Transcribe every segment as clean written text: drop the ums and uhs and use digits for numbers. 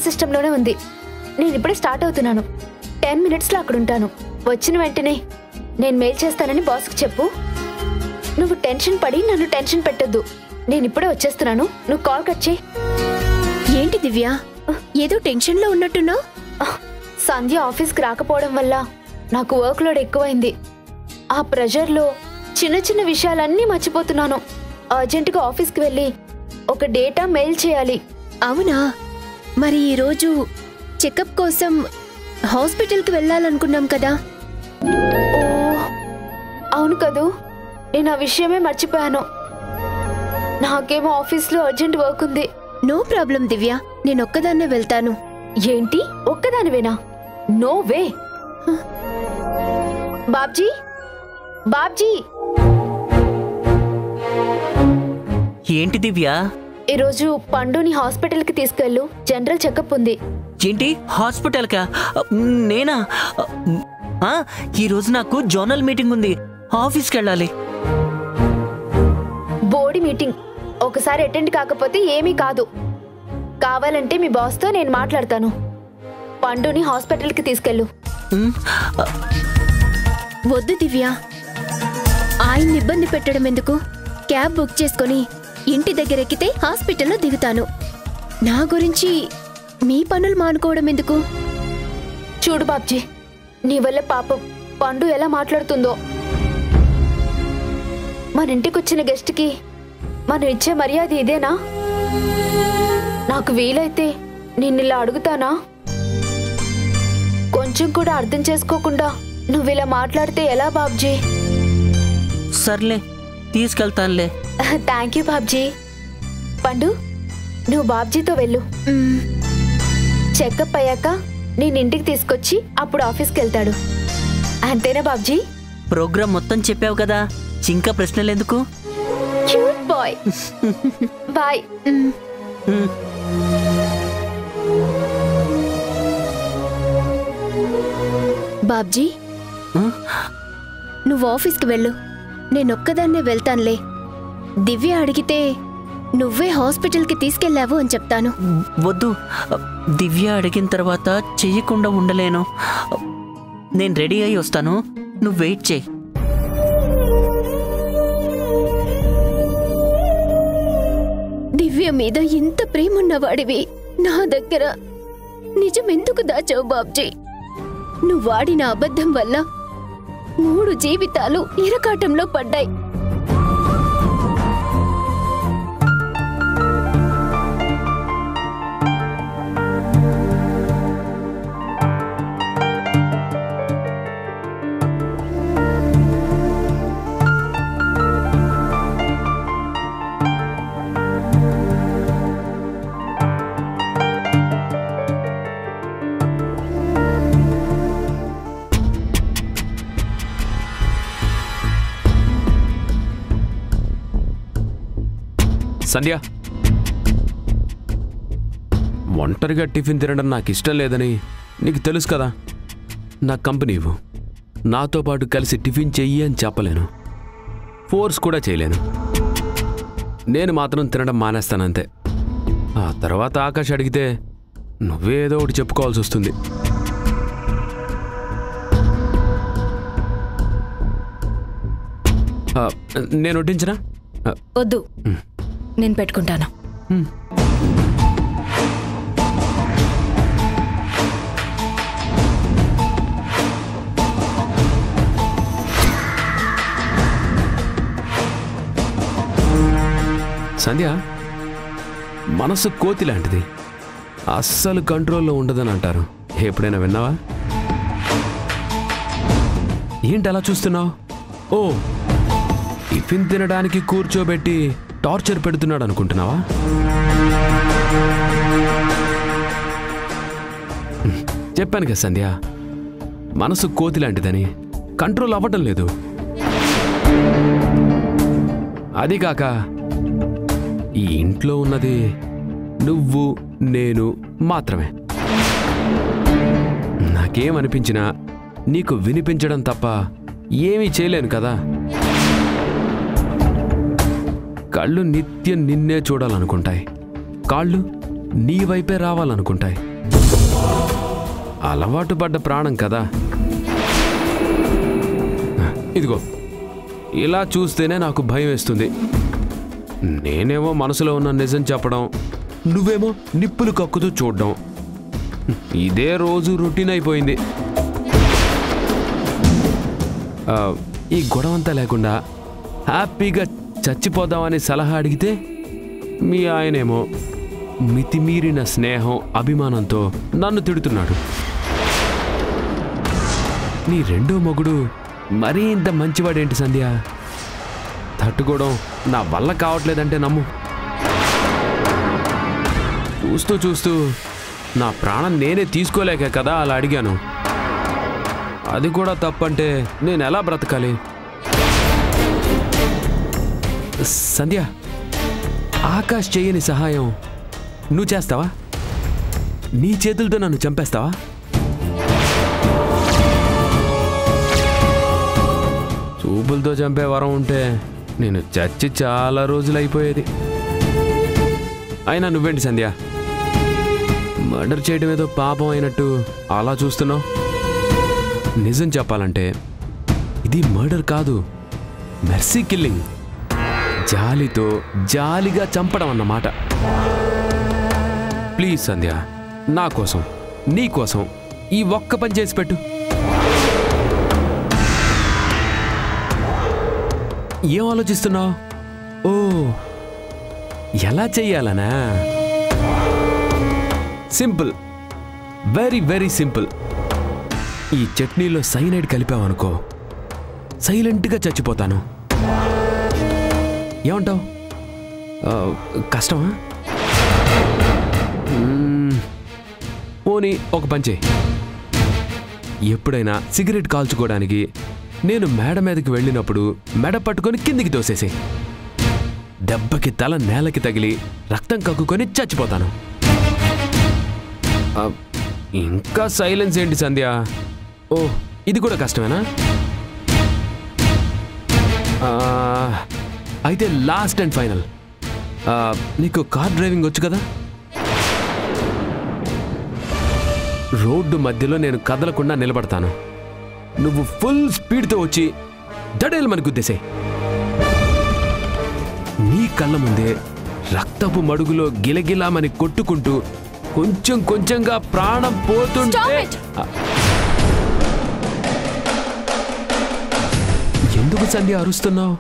సిస్టంలోనే ఉంది. నేను ఇప్పుడే స్టార్ట్ అవుతున్నాను. 10 minutesలో అక్కడ ఉంటాను. వచ్చిన వెంటనే నేను మెయిల్ చేస్తానని బాస్కి చెప్పు. నువ్వు టెన్షన్ పడి నన్ను టెన్షన్ పెట్టొద్దు. నేను ఇప్పుడే వచ్చేస్తున్నాను. నువ్వు కాల్ కట్ చేయి. ఏంటి దివ్య, ఏదో టెన్షన్లో ఉన్నట్టున్నావు? సంధ్య ఆఫీస్కి రాకపోవడం వల్ల నాకు వర్క్ లోడ్ ఎక్కువైంది. ఆ ప్రెషర్లో చిన్న చిన్న విషయాలన్నీ మర్చిపోతున్నాను. అర్జెంటుగా ఆఫీస్కి వెళ్ళి ఒక డేటా మెయిల్ చేయాలి. అవునా? మరి ఈరోజు చెకప్ కోసం హాస్పిటల్కి వెళ్ళాలనుకున్నాం కదా. ఓ అవును కదూ, నేను ఆ విషయమే మర్చిపోయాను. నాకేమో ఆఫీస్లో అర్జెంట్ వర్క్ ఉంది. నో ప్రాబ్లం దివ్య, నేను ఒక్కదాన్నే వెళ్తాను. ఏంటి ఒక్కదానివేనా? No way. బాబ్జీ, బాబ్జీ. ఏంటి దివ్య? ఈరోజు పండుని హాస్పిటల్కి తీసుకెళ్ళు. జనరల్ చెకప్ ఉంది. ఏంటి హాస్పిటల్కా? నేనా? ఈరోజు నాకు జోనల్ మీటింగ్ ఉంది, ఆఫీస్కి వెళ్ళాలి. బోర్డు మీటింగ్ ఒకసారి అటెండ్ కాకపోతే ఏమీ కాదు. కావాలంటే మీ బాస్తో నేను మాట్లాడతాను. పండుని హాస్పిటల్కి తీసుకెళ్ళు. వద్దు దివ్య, ఆయన్ని ఇబ్బంది పెట్టడం ఎందుకు? క్యాబ్ బుక్ చేసుకుని ఇంటి దగ్గర ఎక్కితే హాస్పిటల్లో దిగుతాను. నా గురించి మీ పనులు మానుకోవడం ఎందుకు? చూడు బాబ్జీ, నీ వల్ల పాపం పండు ఎలా మాట్లాడుతుందో. మన ఇంటికి వచ్చిన గెస్ట్కి మనం ఇచ్చే మర్యాద ఇదేనా? నాకు వీలైతే నిన్నిలా అడుగుతానా? కొంచెం కూడా అర్థం చేసుకోకుండా నువ్వు ఇలా మాట్లాడితే ఎలా బాబ్జీ? సర్లే, తీసుకెళ్తానులే. Thank you Babji. పండు, నువ్వు బాబ్జీతో వెళ్ళు. చెకప్ అయ్యాక నేను ఇంటికి తీసుకొచ్చి అప్పుడు ఆఫీస్కి వెళ్తాడు. అంతేనా బాబ్జీ? ప్రోగ్రామ్ మొత్తం చెప్పావు కదా, ఇంకా ప్రశ్నలు ఎందుకు? Cute boy. బాయ్. బాబ్జీ, నువ్వు ఆఫీస్కి వెళ్ళు. నేనొక్కదాన్నే వెళ్తానులే. దివ్య అడిగితే నువ్వే హాస్పిటల్కి తీసుకెళ్ళావు అని చెప్తాను. వద్దు, దివ్య అడిగిన తర్వాత చెయ్యకుండా ఉండలేను. నేను రెడీ అయి వస్తాను, నువ్వు వెయిట్ చేయి. దివ్య మీద ఇంత ప్రేమ ఉన్నవాడివి నా దగ్గర నిజం ఎందుకు దాచావు బాబ్జీ? నువ్వు ఆడిన అబద్ధం వల్ల 3 జీవితాలు ఇరకాటంలో పడ్డాయి. సంధ్య, ఒంటరిగా టిఫిన్ తినడం నాకు ఇష్టం లేదని నీకు తెలుసు కదా. నా కంపెనీ ఇవ్వు, నాతో పాటు కలిసి టిఫిన్ చెయ్యి అని చెప్పలేను, ఫోర్స్ కూడా చేయలేను. నేను మాత్రం తినడం మానేస్తానంతే. ఆ తర్వాత ఆకాష్ అడిగితే నువ్వేదో ఒకటి చెప్పుకోవాల్సి వస్తుంది. నేను వడ్డించనా? వద్దు, నేను పెట్టుకుంటాను. సంధ్య, మనసు కోతి లాంటిది, అస్సలు కంట్రోల్లో ఉండదని అంటారు. ఎప్పుడైనా విన్నావా? ఏంటి అలా చూస్తున్నావు? ఓ, టిఫిన్ తినడానికి కూర్చోబెట్టి టార్చర్ పెడుతున్నాడు అనుకుంటున్నావా? చెప్పాను కదా సంధ్య, మనసు కోతి లాంటిదని, కంట్రోల్ అవ్వటం లేదు. అది కాక ఈ ఇంట్లో ఉన్నది నువ్వు నేను మాత్రమే. నాకేమనిపించినా నీకు వినిపించడం తప్ప ఏమీ చేయలేను కదా. కళ్ళు నిత్యం నిన్నే చూడాలనుకుంటాయి, కాళ్ళు నీ వైపే రావాలనుకుంటాయి. అలవాటు పడ్డ ప్రాణం కదా. ఇదిగో ఇలా చూస్తేనే నాకు భయం వేస్తుంది. నేనేమో మనసులో ఉన్న నిజం చెప్పడం, నువ్వేమో నిప్పులు కక్కుతూ చూడడం, ఇదే రోజు రొటీన్ అయిపోయింది. ఈ గొడవంతా లేకుండా హ్యాపీగా చచ్చిపోదామని సలహా అడిగితే మీ ఆయనేమో మితిమీరిన స్నేహం అభిమానంతో నన్ను తిడుతున్నాడు. నీ రెండో మొగుడు మరీ ఇంత మంచివాడేంటి సంధ్య? తట్టుకోవడం నా వల్ల కావట్లేదంటే నమ్ము. చూస్తూ చూస్తూ నా ప్రాణం నేనే తీసుకోలేక కదా అలా అడిగాను. అది కూడా తప్పంటే నేను ఎలా బ్రతకాలి? సంధ్య, ఆకాష్ చెయ్యని సహాయం నువ్వు చేస్తావా? నీ చేతులతో నన్ను చంపేస్తావా? చూపులతో చంపే వరం ఉంటే నేను చచ్చి చాలా రోజులు అయిపోయేది. అయినా నువ్వేంటి సంధ్య, మర్డర్ చేయడం ఏదో పాపం అయినట్టు అలా చూస్తున్నావు? నిజం చెప్పాలంటే ఇది మర్డర్ కాదు, మెర్సీ కిల్లింగ్. జాలితో జాలిగా చంపడం అన్నమాట. ప్లీజ్ సంధ్య, నా కోసం నీ కోసం ఈ ఒక్క పని చేసి పెట్టు. ఏం ఆలోచిస్తున్నావు? ఓ, ఎలా చెయ్యాలనా? Simple, very very simple. ఈ చట్నీలో సైనైడ్ కలిపావనుకో, సైలెంట్గా చచ్చిపోతాను. ఏమంటావు? కష్టమా? పోనీ ఒక పని చేయి. ఎప్పుడైనా సిగరెట్ కాల్చుకోవడానికి నేను మేడ మీదకి వెళ్ళినప్పుడు మెడ పట్టుకొని కిందికి తోసేసి, దెబ్బకి తల నేలకి తగిలి రక్తం కక్కుకొని చచ్చిపోతాను. ఇంకా సైలెన్స్ ఏంటి సంధ్య? ఓ, ఇది కూడా కష్టమేనా? అయితే లాస్ట్ అండ్ ఫైనల్, నీకు కార్ డ్రైవింగ్ వచ్చు కదా? రోడ్డు మధ్యలో నేను కదలకుండా నిలబడతాను. నువ్వు ఫుల్ స్పీడ్తో వచ్చి దడేలు మనకు గుద్దేసే. నీ కళ్ళ ముందే రక్తపు మడుగులో గిలగిలామని కొట్టుకుంటూ కొంచెం కొంచెంగా ప్రాణం పోతుంటే. ఎందుకు సంధ్య అరుస్తున్నావు?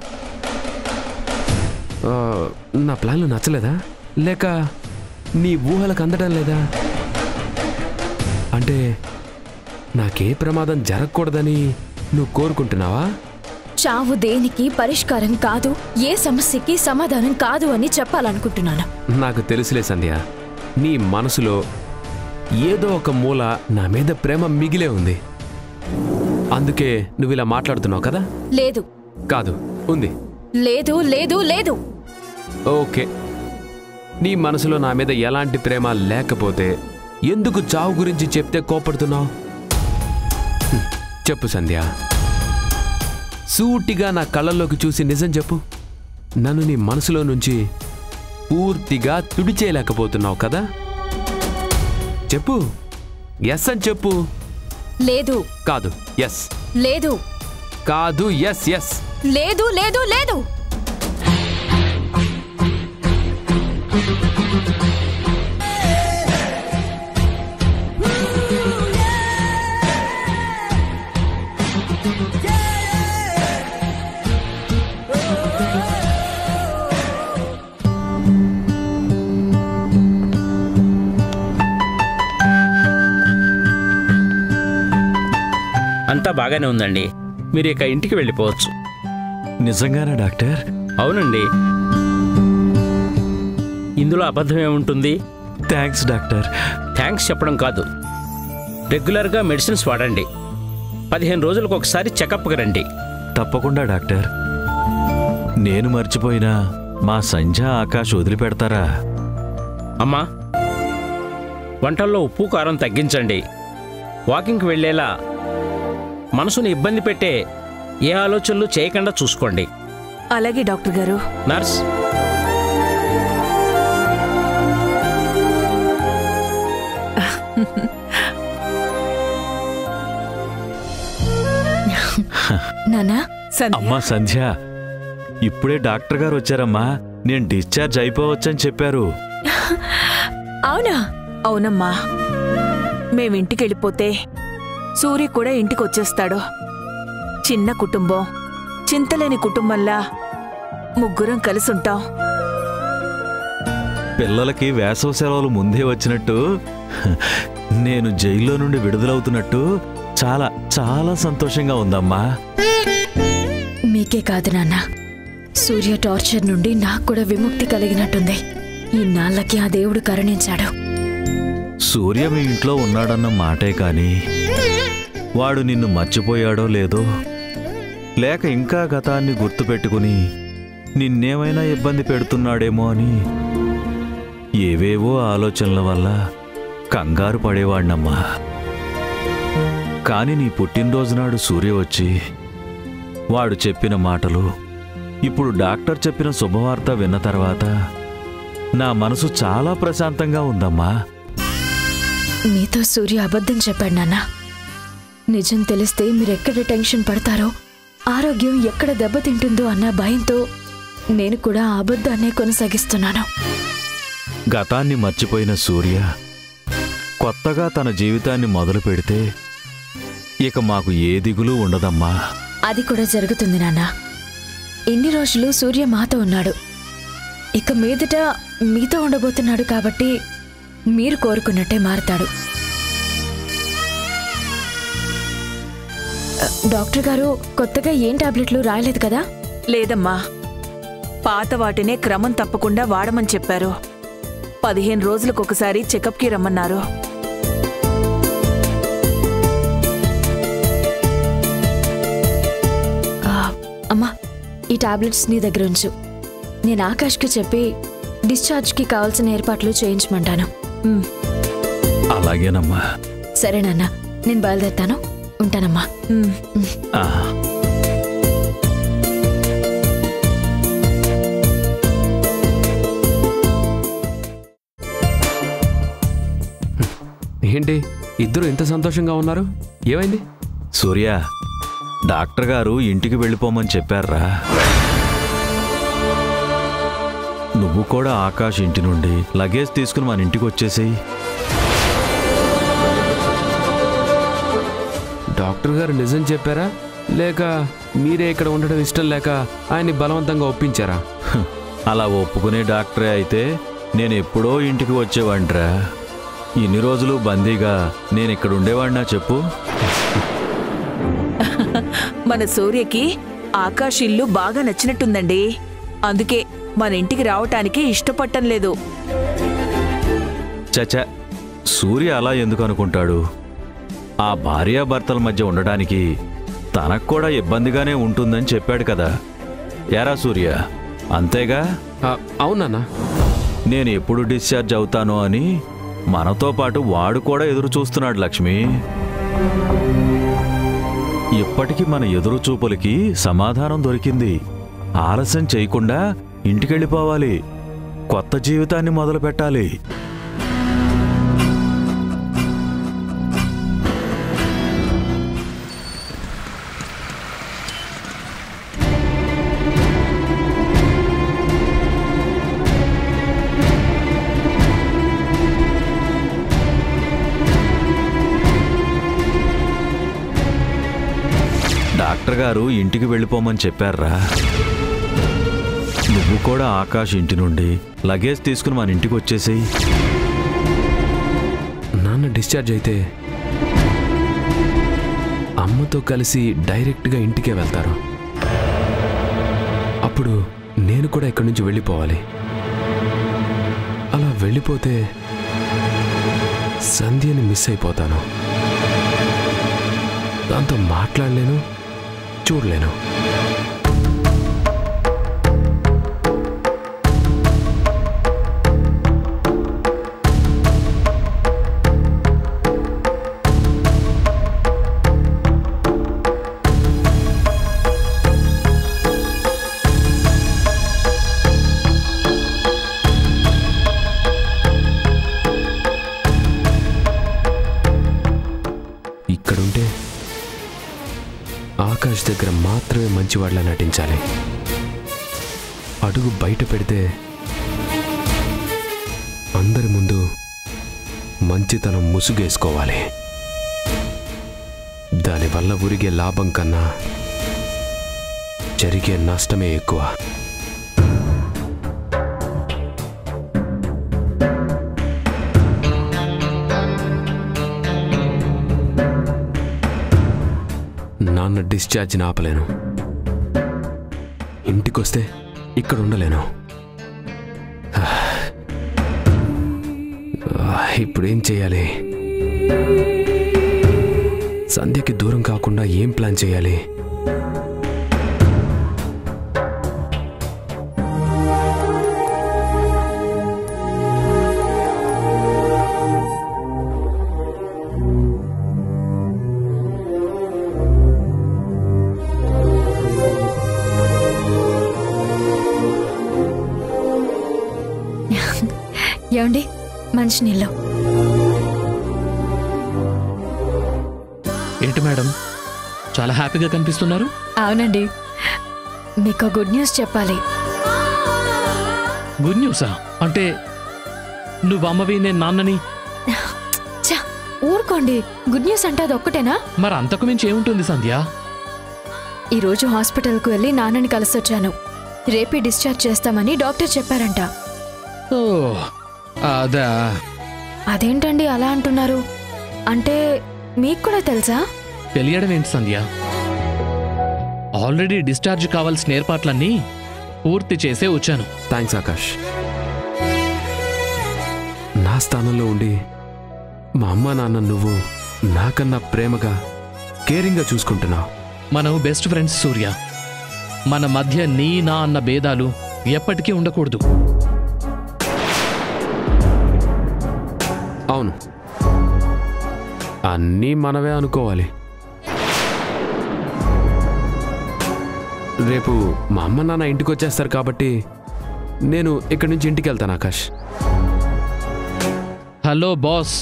నా ప్లాన్లు నచ్చలేదా? లేక నీ ఊహలకు అందడం లేదా? అంటే నాకే ప్రమాదం జరగకూడదని నువ్వు కోరుకుంటున్నావా? చావు దేనికి పరిష్కారం కాదు, ఏ సమస్యకి సమాధానం కాదు అని చెప్పాలనుకుంటున్నాను. నాకు తెలుసులే సంధ్య, నీ మనసులో ఏదో ఒక మూల నా మీద ప్రేమ మిగిలే ఉంది. అందుకే నువ్వు ఇలా మాట్లాడుతున్నావు కదా? లేదు. కాదు, ఉంది. లేదు లేదు లేదు. ఓకే, నీ మనసులో నా మీద ఎలాంటి ప్రేమ లేకపోతే ఎందుకు చావు గురించి చెప్తే కోపడుతున్నావు? చెప్పు సంధ్య, సూటిగా నా కళ్ళల్లోకి చూసి నిజం చెప్పు. నన్ను నీ మనసులో నుంచి పూర్తిగా తుడిచేయలేకపోతున్నావు కదా? చెప్పు. ఎస్ అని చెప్పు. లేదు. కాదు, ఎస్. లేదు. కాదు, ఎస్ ఎస్. లేదు లేదు లేదు. అంతా బాగానే ఉందండి, మీరు ఇక ఇంటికి వెళ్ళిపోవచ్చు. నిజంగానా డాక్టర్? అవునండి, ఇందులో అబద్ధం ఏముంటుంది? Thanks doctor. థ్యాంక్స్ చెప్పడం కాదు, రెగ్యులర్గా మెడిసిన్స్ వాడండి. 15 రోజులకు ఒకసారి చెకప్కి రండి. తప్పకుండా డాక్టర్. నేను మర్చిపోయినా మా సంధ్య ఆకాష్ వదిలిపెడతారా? అమ్మా, వంటల్లో ఉప్పు కారం తగ్గించండి. వాకింగ్కి వెళ్ళేలా మనసుని ఇబ్బంది పెట్టే ఏ ఆలోచనలు చేయకుండా చూసుకోండి. అలాగే డాక్టర్ గారు. నర్స్, నానా అమ్మా సంధ్య, ఇప్పుడే డాక్టర్ గారు వచ్చారమ్మా. నేను డిశ్చార్జ్ అయిపోవచ్చని చెప్పారు. అవునా? అవునమ్మా, మేమింటికెళ్ళిపోతే సూర్య కూడా ఇంటికొచ్చేస్తాడు. చిన్న కుటుంబం, చింతలేని కుటుంబంలా ముగ్గురం కలిసుంటాం. పిల్లలకి వేసవి సెలవులు ముందే వచ్చినట్టు నేను జైల్లో నుండి విడుదలవుతున్నట్టు చాలా చాలా సంతోషంగా ఉందమ్మా. మీకే కాదు నాన్న, సూర్య టార్చర్ నుండి నాకు కూడా విముక్తి కలిగినట్టుంది. ఇన్నాళ్ళకి ఆ దేవుడు కరుణించాడు. సూర్య మీ ఇంట్లో ఉన్నాడన్న మాటే కాని వాడు నిన్ను మర్చిపోయాడో లేదో, లేక ఇంకా గతాన్ని గుర్తుపెట్టుకుని నిన్నేమైనా ఇబ్బంది పెడుతున్నాడేమో అని ఏవేవో ఆలోచనల వల్ల కంగారు పడేవాణ్ణమ్మా. కాని నీ పుట్టినరోజు నాడు సూర్య వచ్చి వాడు చెప్పిన మాటలు, ఇప్పుడు డాక్టర్ చెప్పిన శుభవార్త విన్న తర్వాత నా మనసు చాలా ప్రశాంతంగా ఉందమ్మా. మీతో సూర్య అబద్ధం చెప్పాడు నాన్న. నిజం తెలిస్తే మీరెక్కడ టెన్షన్ పడతారో, ఆరోగ్యం ఎక్కడ దెబ్బతింటుందో అన్న భయంతో నేను కూడా ఆ అబద్ధాన్నే కొనసాగిస్తున్నాను. గతాన్ని మర్చిపోయిన సూర్య కొత్తగా తన జీవితాన్ని మొదలు పెడితే ఇక మాకు ఏ దిగులు ఉండదమ్మా. అది కూడా జరుగుతుంది నాన్న. ఇన్ని రోజులు సూర్య మాతో ఉన్నాడు, ఇక మీదట మీతో ఉండబోతున్నాడు. కాబట్టి మీరు కోరుకున్నట్టే మారతాడు. డాక్టర్ గారు కొత్తగా ఏం టాబ్లెట్లు రాయలేదు కదా? లేదమ్మా, పాత వాటినే క్రమం తప్పకుండా వాడమని చెప్పారు. 15 రోజులకొకసారి చెకప్కి రమ్మన్నారు. అమ్మా, ఈ టాబ్లెట్స్ నీ దగ్గర ఉంచు. నేను ఆకాష్కి చెప్పి డిశ్చార్జ్కి కావాల్సిన ఏర్పాట్లు చేయించమంటాను. అలాగేనమ్మా. సరేనన్నా, నేను బయలుదేరుతాను. ఉంటానమ్మా. ఏంటి ఇద్దరు ఇంత సంతోషంగా ఉన్నారు? ఏమైంది? సూర్య, డాక్టర్ గారు ఇంటికి వెళ్ళిపోమని చెప్పారా? నువ్వు కూడా ఆకాష్ ఇంటి నుండి లగేజ్ తీసుకుని మన ఇంటికి వచ్చేసేయి. డాక్టర్ గారు నిజం చెప్పారా, లేక మీరే ఇక్కడ ఉండడం ఇష్టం లేక ఆయన్ని బలవంతంగా ఒప్పించారా? అలా ఒప్పుకునే డాక్టరే అయితే నేను ఎప్పుడో ఇంటికి వచ్చేవాడిరా. ఇన్ని రోజులు బందీగా నేను ఇక్కడ ఉండేవాడినా చెప్పు? మన సూర్యకి ఆకాష్ ఇల్లు బాగా నచ్చినట్టుందండి. అందుకే మన ఇంటికి రావటానికి ఇష్టపడటం లేదు. చచ, సూర్య అలా ఎందుకు అనుకుంటాడు? ఆ భార్యాభర్తల మధ్య ఉండడానికి తనకు కూడా ఇబ్బందిగానే ఉంటుందని చెప్పాడు కదా. యారా సూర్య, అంతేగా? అవునన్నా. నేను ఎప్పుడు డిశ్చార్జ్ అవుతానో అని మనతో పాటు వాడు కూడా ఎదురు చూస్తున్నాడు లక్ష్మి. ఇప్పటికి మన ఎదురు చూపులకి సమాధానం దొరికింది. ఆలస్యం చేయకుండా ఇంటికెళ్ళిపోవాలి, కొత్త జీవితాన్ని మొదలు పెట్టాలి. డాక్టర్ గారు ఇంటికి వెళ్ళిపోమని చెప్పారా? నువ్వు కూడా ఆకాష్ ఇంటి నుండి లగేజ్ తీసుకుని మన ఇంటికి వచ్చేసేయి. నాన్న డిశ్చార్జ్ అయితే అమ్మతో కలిసి డైరెక్ట్గా ఇంటికే వెళ్తారు. అప్పుడు నేను కూడా ఇక్కడి నుంచి వెళ్ళిపోవాలి. అలా వెళ్ళిపోతే సంధ్యని మిస్ అయిపోతాను. దాంతో మాట్లాడలేను, చూడలేను. ఆకాష్ దగ్గర మాత్రమే మంచివాళ్ళ నటించాలి. అడుగు బయట పెడితే అందరి ముందు మంచితనం ముసుగేసుకోవాలి. దానివల్ల ఉరిగే లాభం కన్నా జరిగే నష్టమే ఎక్కువ. నాన్న డిశ్చార్జ్ని ఆపలేను. ఇంటికొస్తే ఇక్కడ ఉండలేను. ఇప్పుడేం చేయాలి? సంధ్యకి దూరం కాకుండా ఏం ప్లాన్ చేయాలి? ఏమండి, మంచినీళ్ళు. ఏంటి మేడం, చాలా హ్యాపీగా కనిపిస్తున్నారు? అవునండి, మీకు గుడ్ న్యూస్ చెప్పాలి. గుడ్ న్యూసా? అంటే నువ్వు అమ్మవి, నేను నాన్నని? ఛ, ఊరుకోండి. గుడ్ న్యూస్ అంటే అది ఒక్కటేనా? మరి అంతకు మించి ఏముంటుంది సంధ్య? ఈరోజు హాస్పిటల్కు వెళ్ళి నాన్నని కలిసొచ్చాను. రేపే డిశ్చార్జ్ చేస్తామని డాక్టర్ చెప్పారంట. ఓ అదా? అదేంటండి అలా అంటున్నారు? అంటే మీకు కూడా తెలుసా? తెలియడం ఏంటి సంధ్య? ఆల్రెడీ డిశ్చార్జ్ కావాల్సిన ఏర్పాట్లన్నీ పూర్తి చేసే వచ్చాను. థ్యాంక్స్ ఆకాష్. నా స్థానంలో ఉండి మా అమ్మ నాన్న నువ్వు నాకన్నా ప్రేమగా కేరింగ్గా చూసుకుంటున్నావు. మనం బెస్ట్ ఫ్రెండ్స్ సూర్య. మన మధ్య నీ నా అన్న భేదాలు ఎప్పటికీ ఉండకూడదు. అవును, అన్నీ మనవే అనుకోవాలి. రేపు మా అమ్మ నాన్న ఇంటికి వచ్చేస్తారు కాబట్టి నేను ఇక్కడి నుంచి ఇంటికి వెళ్తాను ఆకాష్. హలో బాస్,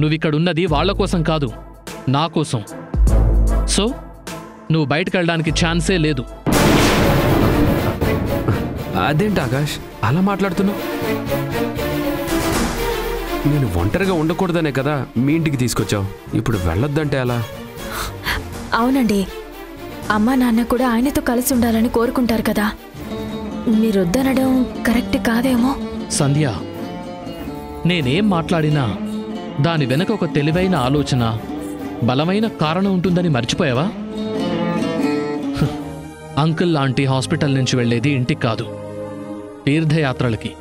నువ్విక్కడున్నది వాళ్ళ కోసం కాదు, నా కోసం. సో నువ్వు బయటకు వెళ్ళడానికి ఛాన్సే లేదు. అదేంటి ఆకాష్ అలా మాట్లాడుతున్నావు? నేను ఒంటరిగా ఉండకూడదనే కదా మీ ఇంటికి తీసుకొచ్చావు. ఇప్పుడు వెళ్ళొద్దంటే అలా? అవునండి, అమ్మా నాన్న కూడా ఆయనతో కలిసి ఉండాలని కోరుకుంటారు కదా. మీరొద్దనడం కరెక్ట్ కాదేమో. సంధ్య, నేనేం మాట్లాడినా దాని వెనక ఒక తెలివైన ఆలోచన, బలమైన కారణం ఉంటుందని మర్చిపోయావా? అంకుల్ ఆంటీ హాస్పిటల్ నుంచి వెళ్ళేది ఇంటికి కాదు, తీర్థయాత్రలకి.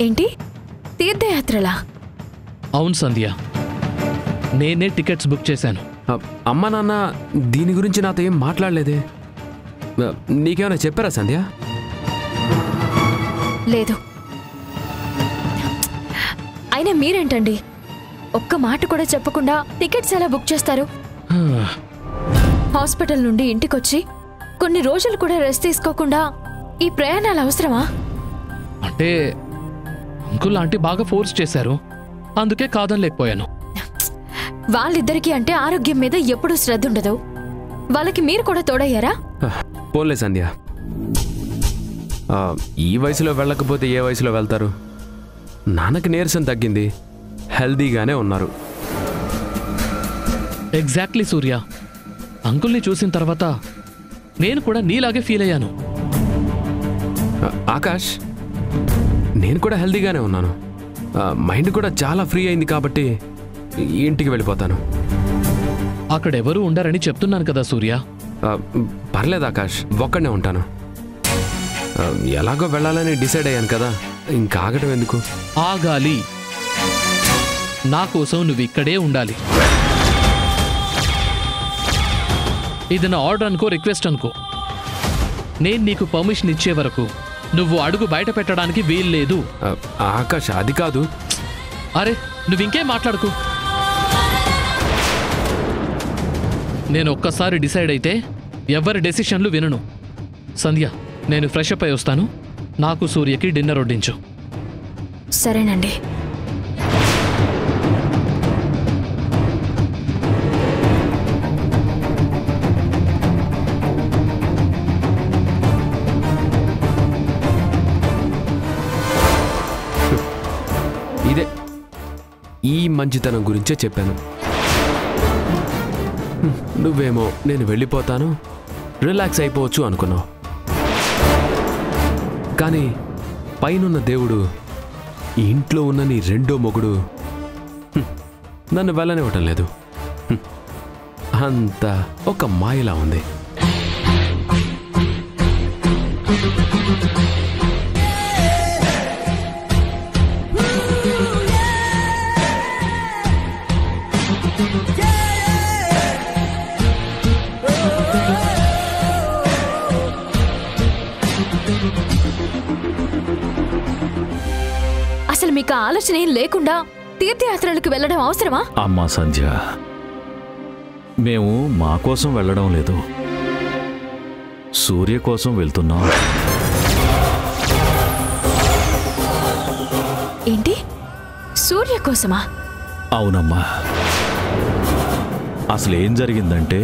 ఏంటి, తీర్థయాత్రలా? అవును సంధ్య, నేనే టికెట్స్ బుక్ చేశాను. అమ్మ నాన్న దీని గురించి నాతో ఏం మాట్లాడలేదే. నీకేమైనా చెప్పారా సంధ్య? లేదు. అయినా మీరేంటండి, ఒక్క మాట కూడా చెప్పకుండా టికెట్స్ ఎలా బుక్ చేస్తారు? హాస్పిటల్ నుండి ఇంటికొచ్చి కొన్ని రోజులు కూడా రెస్ట్ తీసుకోకుండా ఈ ప్రయాణాలు అవసరమా? అంటే అంకుల్ ఆంటీ బాగా ఫోర్స్ చేశారు, అందుకే కాదనలేకపోయాను. వాళ్ళిద్దరికీ అంటే ఆరోగ్యం మీద ఎప్పుడూ శ్రద్ధ ఉండదు. వాళ్ళకి మీరు కూడా తోడయ్యారా? పోలే సంధ్య, ఈ వయసులో వెళ్ళకపోతే ఏ వయసులో వెళ్తారు? నాన్నకి నీరసం తగ్గింది, హెల్దీగానే ఉన్నారు. ఎగ్జాక్ట్లీ సూర్య, అంకుల్ని చూసిన తర్వాత నేను కూడా నీలాగే ఫీల్ అయ్యాను. ఆకాష్, నేను కూడా హెల్దీగానే ఉన్నాను. మైండ్ కూడా చాలా ఫ్రీ అయింది కాబట్టి ఇంటికి వెళ్ళిపోతాను. అక్కడెవరూ ఉండరని చెప్తున్నాను కదా సూర్య. పర్లేదు ఆకాష్, ఒక్కడనే ఉంటాను. ఎలాగో వెళ్ళాలని డిసైడ్ అయ్యాను కదా, ఇంకా ఆగటం ఎందుకు? ఆగాలి. నా కోసం నువ్వు ఇక్కడే ఉండాలి. ఇది నా ఆర్డర్ అనుకో, రిక్వెస్ట్ అనుకో. నేను నీకు పర్మిషన్ ఇచ్చే వరకు నువ్వు అడుగు బయట పెట్టడానికి వీల్లేదు. ఆకాష్, అది కాదు. అరే, నువ్వింకేం మాట్లాడుకు. నేను ఒక్కసారి డిసైడ్ అయితే ఎవరి డెసిషన్లు వినను. సంధ్య, నేను ఫ్రెష్ అప్ అయి వస్తాను. నాకు సూర్యకి డిన్నర్ వడ్డించు. సరేనండి. ఇదే ఈ మంచితనం గురించే చెప్పాను. నువ్వేమో నేను వెళ్ళిపోతాను, రిలాక్స్ అయిపోవచ్చు అనుకున్నావు. కానీ పైనున్న దేవుడు, ఈ ఇంట్లో ఉన్న నీ రెండో మొగుడు నన్ను వెళ్ళనివ్వటం లేదు. అంతా ఒక మాయలా ఉంది. అసలు మీకు ఆలోచన ఏం లేకుండా తీర్థయాత్రలకు వెళ్ళడం అవసరమా? అమ్మా సంధ్య, మేము మా కోసం వెళ్ళడం లేదు, సూర్య కోసం వెళ్తున్నాం. ఏంటి? సూర్య కోసమా? అవునమ్మా. అసలేం జరిగిందంటే